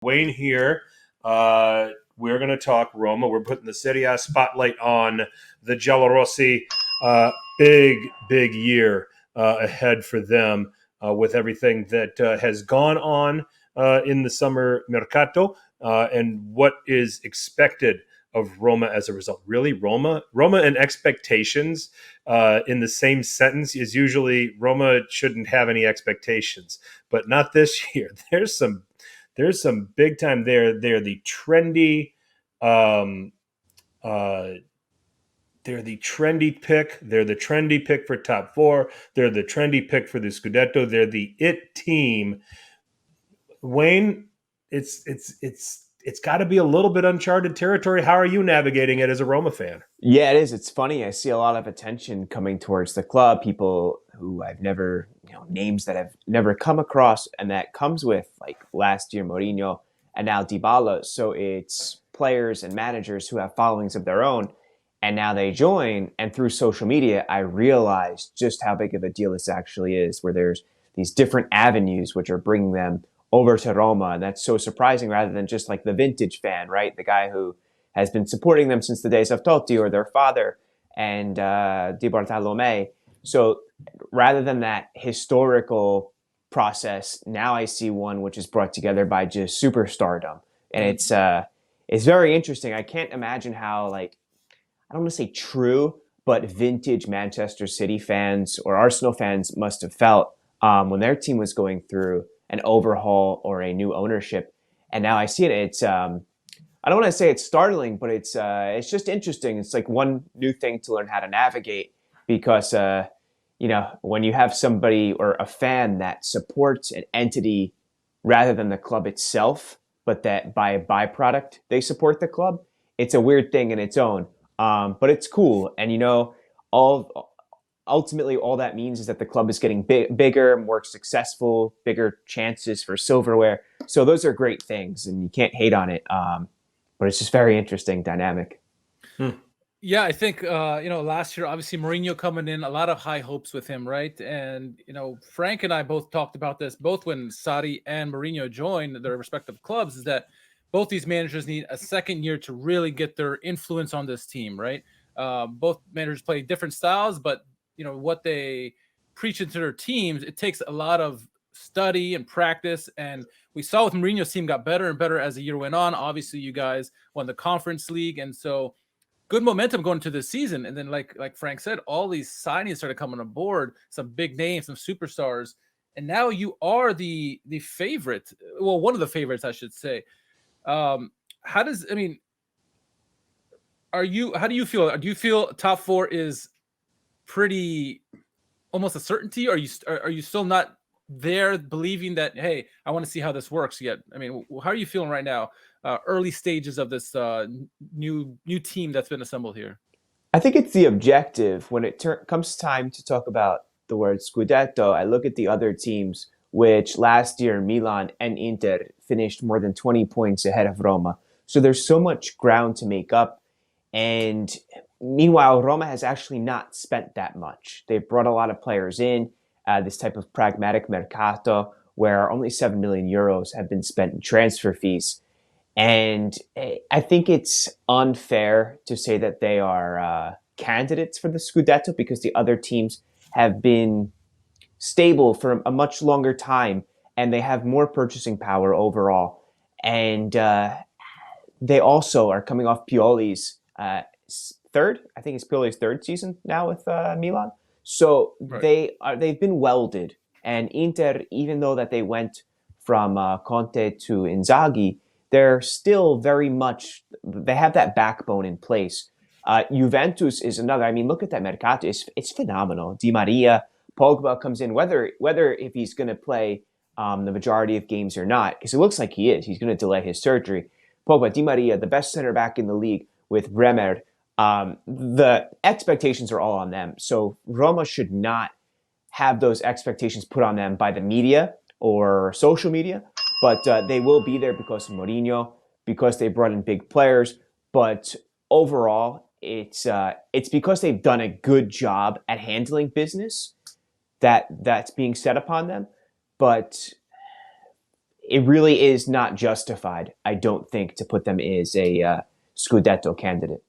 Wayne here. We're going to talk Roma. We're putting the Serie A spotlight on the Giallorossi. Big year ahead for them with everything that has gone on in the summer mercato and what is expected of Roma as a result. Really, Roma and expectations in the same sentence is usually Roma shouldn't have any expectations, but not this year. There's some big time there. They're the trendy, um, uh, they're the trendy pick. They're the trendy pick for top four. They're the trendy pick for the Scudetto. They're the it team. Wayne, it's got to be a little bit uncharted territory. How are you navigating it as a Roma fan? Yeah, it is. It's funny. I see a lot of attention coming towards the club. People who I've never, names that I've never come across, and that comes with like last year Mourinho and now Dybala. So it's players and managers who have followings of their own, and now they join. And through social media, I realized just how big of a deal this actually is. Where there's these different avenues which are bringing them over to Roma, and that's so surprising. Rather than just like the vintage fan, right? The guy who has been supporting them since the days of Totti or their father and Di Bartolomei. So rather than that historical process, now I see one which is brought together by just superstardom, and it's very interesting. I can't imagine how I don't want to say true, but vintage Manchester City fans or Arsenal fans must have felt when their team was going through an overhaul or a new ownership. And now I see it. It's I don't want to say it's startling, but it's just interesting. It's like one new thing to learn how to navigate because when you have somebody or a fan that supports an entity rather than the club itself, but that by a byproduct they support the club, it's a weird thing in its own. But it's cool, and all ultimately all that means is that the club is getting bigger, more successful, bigger chances for silverware. So those are great things, and you can't hate on it. But it's just very interesting dynamic. Hmm. Yeah, I think last year obviously Mourinho coming in, a lot of high hopes with him, right? And Frank and I both talked about this, both when Sarri and Mourinho joined their respective clubs, is that both these managers need a second year to really get their influence on this team, right? Both managers play different styles, but what they preach into their teams, it takes a lot of study and practice. And we saw with Mourinho's team got better and better as the year went on. Obviously, you guys won the Conference League, and so good momentum going into the season. And then, like Frank said, all these signings started coming on board, some big names, some superstars, and now you are the favorite. Well, one of the favorites, I should say. How does I mean? Are you? How do you feel? Do you feel top four is pretty almost a certainty? Or are you still not there believing that, hey, I want to see how this works yet? I mean, how are you feeling right now? Early stages of this new team that's been assembled here. I think it's the objective. When it comes time to talk about the word Scudetto, I look at the other teams, which last year Milan and Inter finished more than 20 points ahead of Roma. So there's so much ground to make up. And meanwhile, Roma has actually not spent that much. They've brought a lot of players in, this type of pragmatic mercato, where only 7 million euros have been spent in transfer fees. And I think it's unfair to say that they are candidates for the Scudetto because the other teams have been stable for a much longer time and they have more purchasing power overall. And they also are coming off Pioli's third. I think it's Pioli's third season now with Milan. So Right. they've been welded. And Inter, even though that they went from Conte to Inzaghi, they're still very much, they have that backbone in place. Juventus is another. I mean, look at that mercato. It's phenomenal. Di Maria, Pogba comes in, whether if he's going to play the majority of games or not, because it looks like he is. He's going to delay his surgery. Pogba, Di Maria, the best center back in the league with Bremer. The expectations are all on them. So Roma should not have those expectations put on them by the media or social media, but they will be there because of Mourinho, because they brought in big players. But overall, it's because they've done a good job at handling business that's being set upon them. But it really is not justified, I don't think, to put them as a Scudetto candidate.